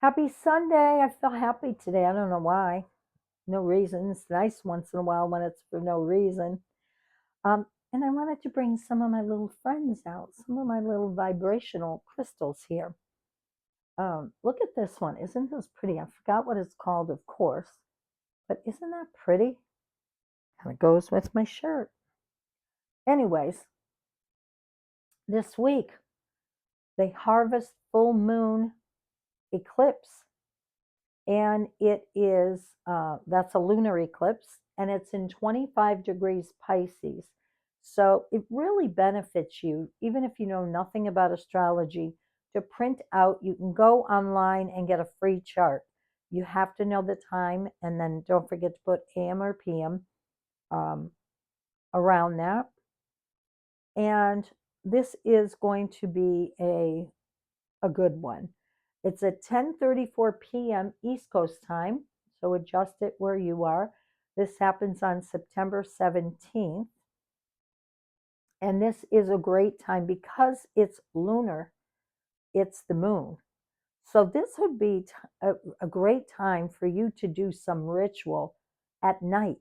Happy Sunday. I feel happy today. I don't know why. No reason. It's nice once in a while when it's for no reason. And I wanted to bring some of my little friends out, some of my little vibrational crystals here. Look at this one. Isn't this pretty? I forgot what it's called, of course, but isn't that pretty? And it goes with my shirt. Anyways, this week they harvest full moon eclipse, and it is that's a lunar eclipse, and it's in 25 degrees Pisces. So it really benefits you, even if you know nothing about astrology, to print out. You can go online and get a free chart. You have to know the time, and then don't forget to put AM or PM um, around that. And this is going to be a good one. It's at 10:34 p.m. East Coast time, so adjust it where you are. This happens on September 17th, and this is a great time because it's lunar, it's the moon. So this would be a great time for you to do some ritual at night.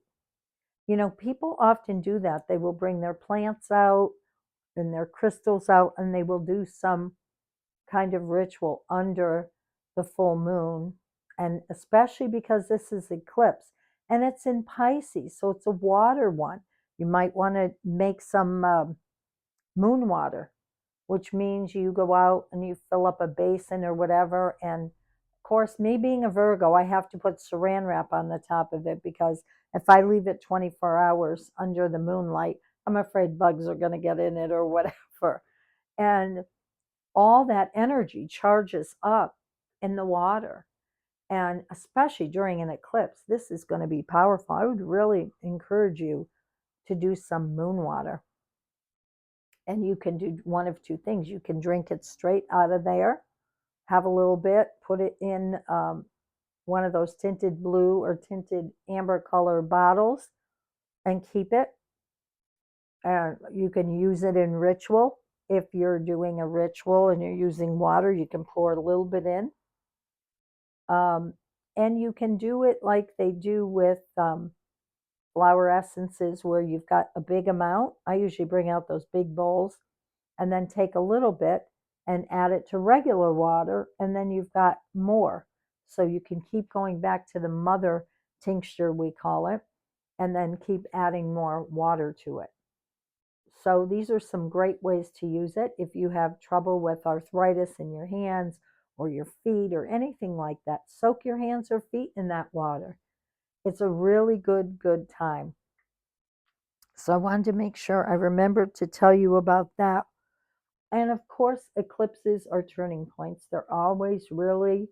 You know, people often do that. They will bring their plants out and their crystals out, and they will do some kind of ritual under the full moon, and especially because this is eclipse and it's in Pisces, so it's a water one. You might want to make some moon water, which means you go out and you fill up a basin or whatever. And of course, me being a Virgo, I have to put saran wrap on the top of it because if I leave it 24 hours under the moonlight, I'm afraid bugs are going to get in it or whatever. And all that energy charges up in the water. And especially during an eclipse, this is going to be powerful. I would really encourage you to do some moon water. And you can do one of two things. You can drink it straight out of there, have a little bit, put it in one of those tinted blue or tinted amber color bottles and keep it. And you can use it in ritual. If you're doing a ritual and you're using water, you can pour a little bit in. Um, and you can do it like they do with flower essences, where you've got a big amount. I usually bring out those big bowls and then take a little bit and add it to regular water, and then you've got more. So you can keep going back to the mother tincture, we call it, and then keep adding more water to it. So these are some great ways to use it if you have trouble with arthritis in your hands or your feet or anything like that. Soak your hands or feet in that water. It's a really good time. So I wanted to make sure I remembered to tell you about that. And of course, eclipses are turning points. They're always really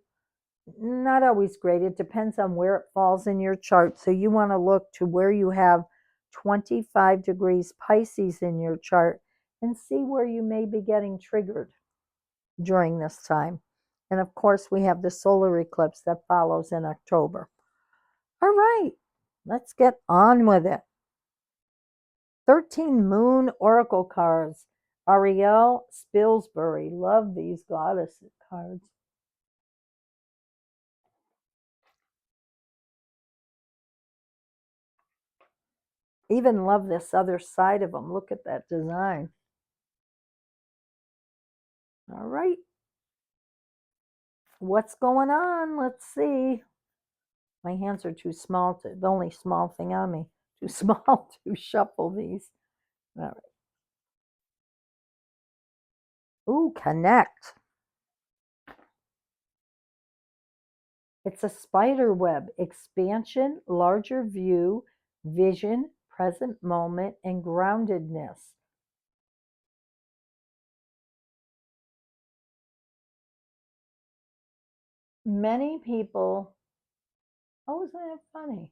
not always great. It depends on where it falls in your chart. So you want to look to where you have 25 degrees Pisces in your chart and see where you may be getting triggered during this time. And of course, we have the solar eclipse that follows in October. All right, let's get on with it. 13 Moon Oracle cards. Ariel Spilsbury. Love these goddess cards. Even love this other side of them. Look at that design. All right. What's going on? Let's see. My hands are too small to, the only small thing on me, too small to shuffle these. All right. Ooh, connect. It's a spider web. Expansion, larger view, vision, present moment, and groundedness. Many people, oh, isn't that funny?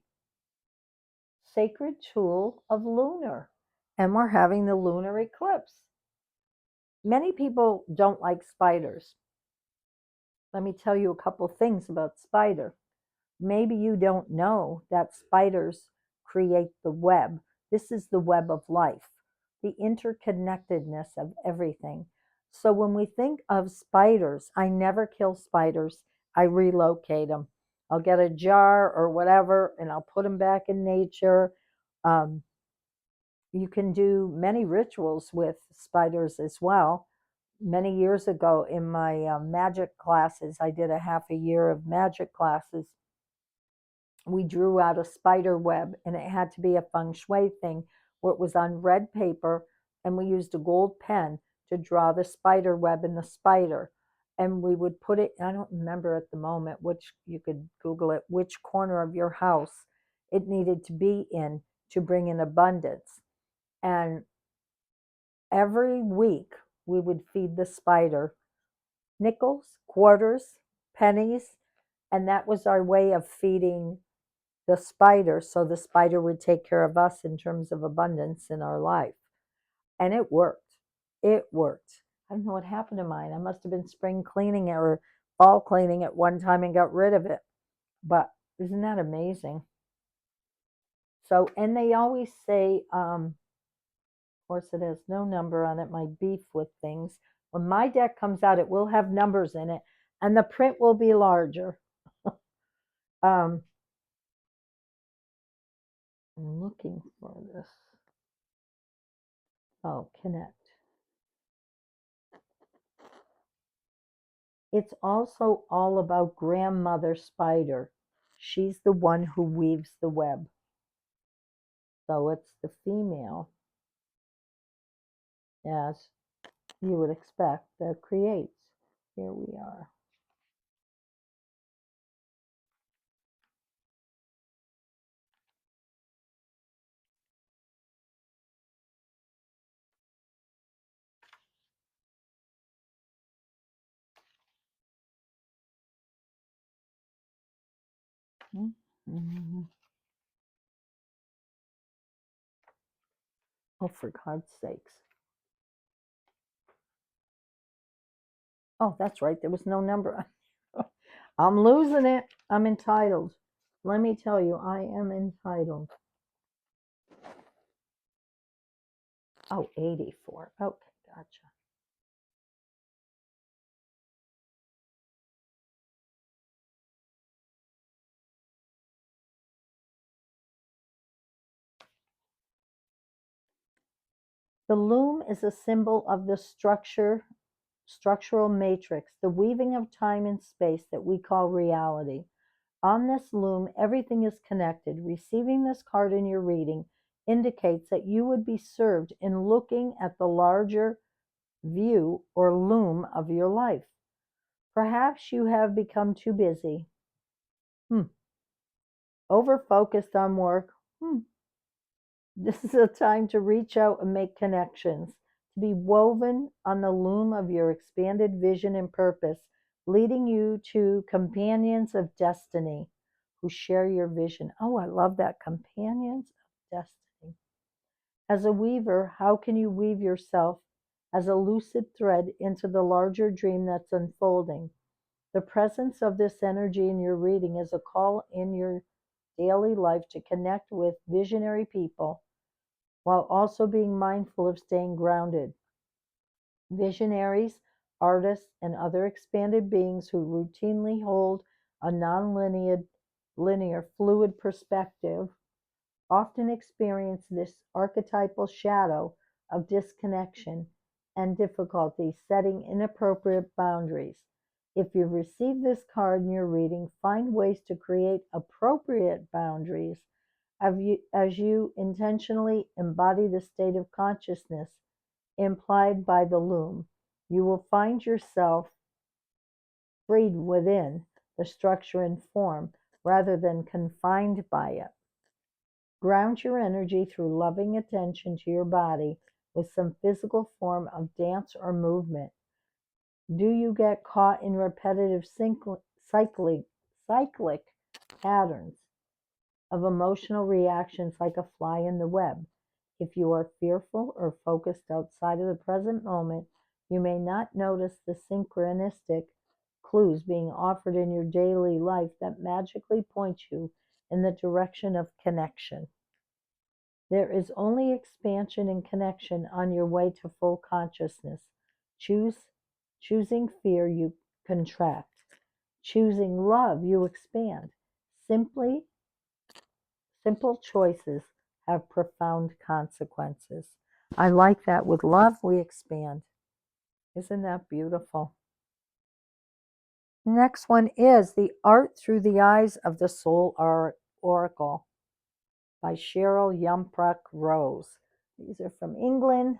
Sacred tool of lunar. And we're having the lunar eclipse. Many people don't like spiders. Let me tell you a couple things about spider. Maybe you don't know that spiders create the web. This is the web of life, the interconnectedness of everything. So when we think of spiders, I never kill spiders. I relocate them. I'll get a jar or whatever and I'll put them back in nature. Um, you can do many rituals with spiders as well. Many years ago in my magic classes, I did a half a year of magic classes. We drew out a spider web and it had to be a feng shui thing where it was on red paper and we used a gold pen to draw the spider web and the spider. And we would put it, I don't remember at the moment, which you could Google it, which corner of your house it needed to be in to bring in abundance. And every week we would feed the spider nickels, quarters, pennies, and that was our way of feeding the spider so the spider would take care of us in terms of abundance in our life. And it worked. It worked. I don't know what happened to mine. I must have been spring cleaning it or fall cleaning at one time and got rid of it. But isn't that amazing? So, and they always say, of course, it has no number on it, my beef with things. When my deck comes out, it will have numbers in it and the print will be larger. um, I'm looking for this. Oh, connect. It's also all about grandmother spider. She's the one who weaves the web. So it's the female, as you would expect, that creates. Here we are. Mm-hmm. Oh, for God's sakes. Oh, that's right. There was no number. I'm losing it. I'm entitled. Let me tell you, I am entitled. Oh, 84. Okay, gotcha. The loom is a symbol of the structural matrix, the weaving of time and space that we call reality. On this loom, everything is connected. Receiving this card in your reading indicates that you would be served in looking at the larger view or loom of your life. Perhaps you have become too busy, over focused on work. This is a time to reach out and make connections, to be woven on the loom of your expanded vision and purpose, leading you to companions of destiny who share your vision. Oh, I love that. Companions of destiny. As a weaver, how can you weave yourself as a lucid thread into the larger dream that's unfolding? The presence of this energy in your reading is a call in your daily life to connect with visionary people while also being mindful of staying grounded. Visionaries, artists, and other expanded beings who routinely hold a non-linear, fluid perspective often experience this archetypal shadow of disconnection and difficulty setting inappropriate boundaries. If you receive this card in your reading, find ways to create appropriate boundaries as you intentionally embody the state of consciousness implied by the loom. You will find yourself freed within the structure and form rather than confined by it. Ground your energy through loving attention to your body with some physical form of dance or movement. Do you get caught in repetitive cyclic patterns of emotional reactions like a fly in the web? If you are fearful or focused outside of the present moment, you may not notice the synchronistic clues being offered in your daily life that magically point you in the direction of connection. There is only expansion and connection on your way to full consciousness. Choosing fear, you contract. Choosing love, you expand. Simply, simple choices have profound consequences. I like that. With love, we expand. Isn't that beautiful? Next one is The Art Through the Eyes of the Soul Oracle by Cheryl Yumprock Rose. These are from England.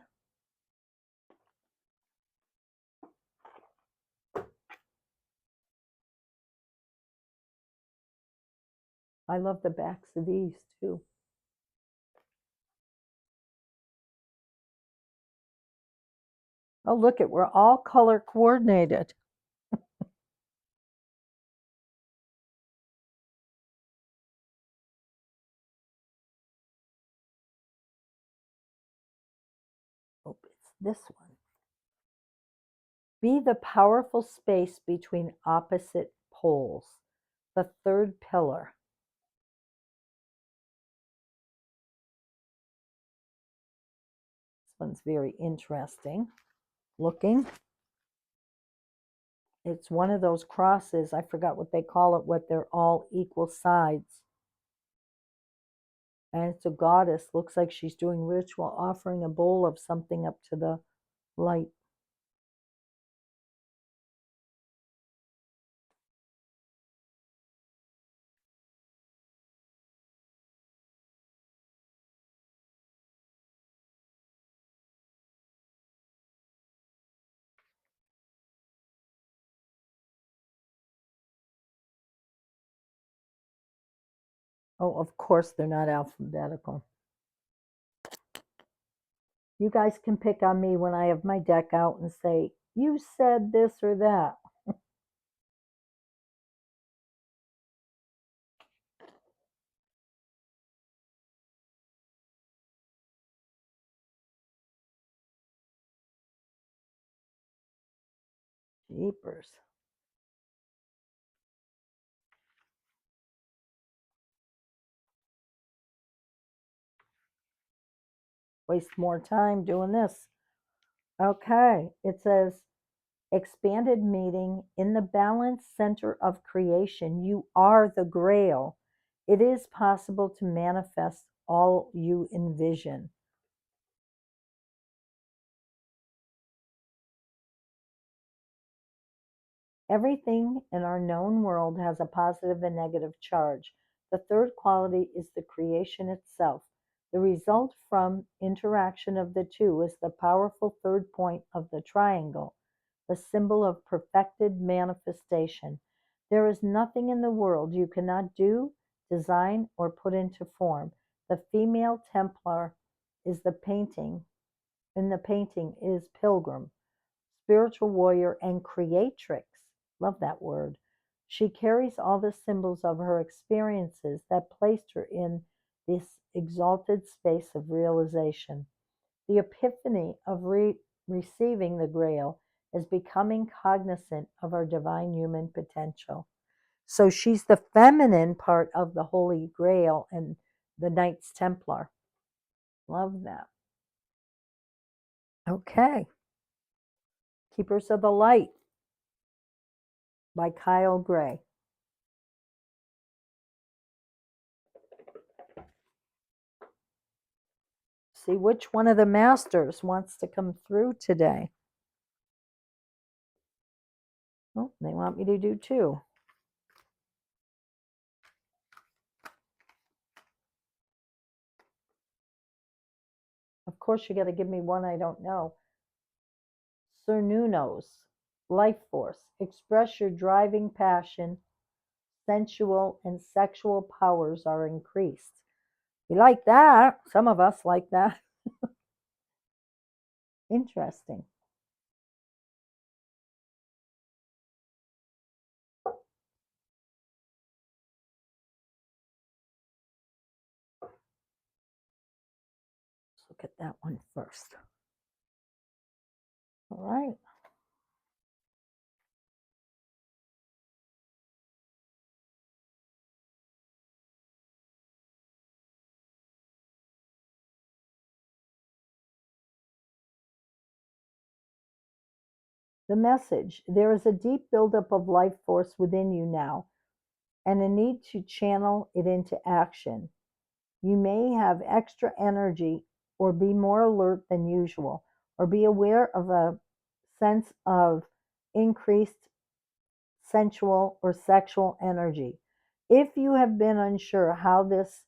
I love the backs of these too. Oh, look it, we're all color coordinated. Oh, it's this one. Be the powerful space between opposite poles. The third pillar. This one's very interesting looking. It's one of those crosses. I forgot what they call it, what they're all equal sides. And it's a goddess. Looks like she's doing ritual, offering a bowl of something up to the light. Oh, of course they're not alphabetical. You guys can pick on me when I have my deck out and say, you said this or that. Jeepers. Waste more time doing this. Okay, it says, expanded meaning in the balanced center of creation. You are the grail. It is possible to manifest all you envision. Everything in our known world has a positive and negative charge. The third quality is the creation itself. The result from interaction of the two is the powerful third point of the triangle, the symbol of perfected manifestation. There is nothing in the world you cannot do, design, or put into form. The female Templar is the painting, in the painting is Pilgrim, spiritual warrior and creatrix. Love that word. She carries all the symbols of her experiences that placed her in this exalted space of realization. The epiphany of receiving the grail is becoming cognizant of our divine human potential. So she's the feminine part of the Holy Grail and the Knights Templar. Love that. Okay. Keepers of the Light by Kyle Gray. See which one of the masters wants to come through today. Oh, they want me to do two. Of course, you got to give me one I don't know. Cernunos, life force. Express your driving passion. Sensual and sexual powers are increased. We like that. Some of us like that. Interesting. Let's look at that one first. All right. The message: there is a deep buildup of life force within you now, and a need to channel it into action. You may have extra energy, or be more alert than usual, or be aware of a sense of increased sensual or sexual energy. If you have been unsure how this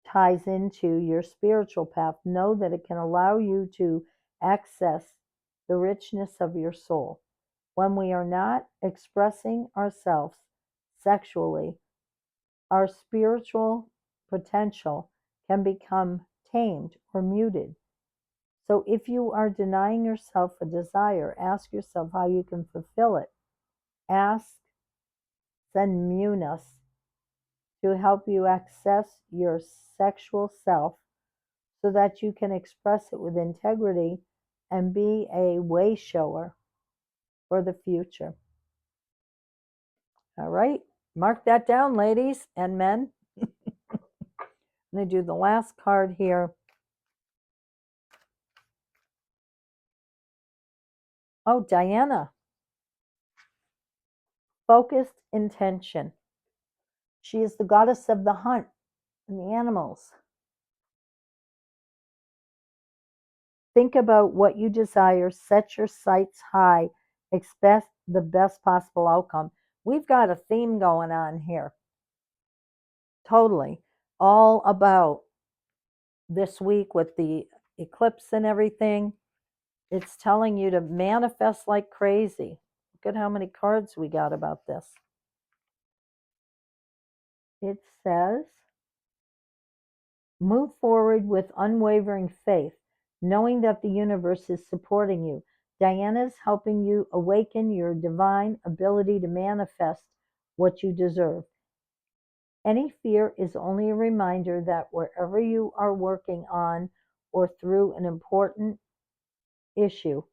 ties into your spiritual path, know that it can allow you to access the richness of your soul. When we are not expressing ourselves sexually, our spiritual potential can become tamed or muted. So if you are denying yourself a desire, ask yourself how you can fulfill it. Ask Zenmunas to help you access your sexual self so that you can express it with integrity and be a way shower for the future. All right, mark that down, ladies and men. I'm going to do the last card here. Oh, Diana, focused intention. She is the goddess of the hunt and the animals. Think about what you desire, set your sights high, expect the best possible outcome. We've got a theme going on here. Totally. All about this week with the eclipse and everything. It's telling you to manifest like crazy. Look at how many cards we got about this. It says, move forward with unwavering faith, knowing that the universe is supporting you. Diana is helping you awaken your divine ability to manifest what you deserve. Any fear is only a reminder that wherever you are working on or through an important issue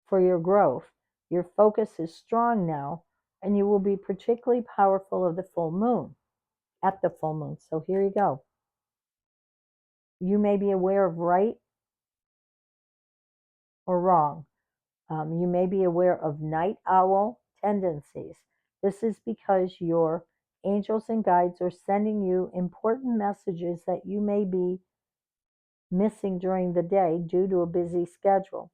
for your growth, your focus is strong now, and you will be particularly powerful of the full moon, at the full moon. So here you go. You may be aware of right or wrong. You may be aware of night owl tendencies. This is because your angels and guides are sending you important messages that you may be missing during the day due to a busy schedule.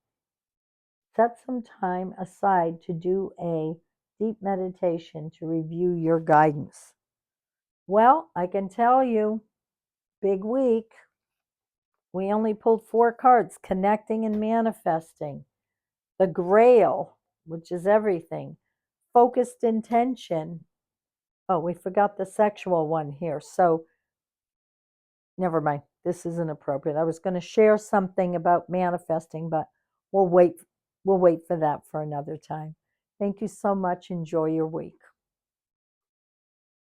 Set some time aside to do a deep meditation to review your guidance. Well, I can tell you, big week. We only pulled 4 cards: connecting and manifesting, the grail, which is everything, focused intention. Oh, we forgot the sexual one here. So never mind. This isn't appropriate. I was going to share something about manifesting, but we'll wait for that for another time. Thank you so much. Enjoy your week.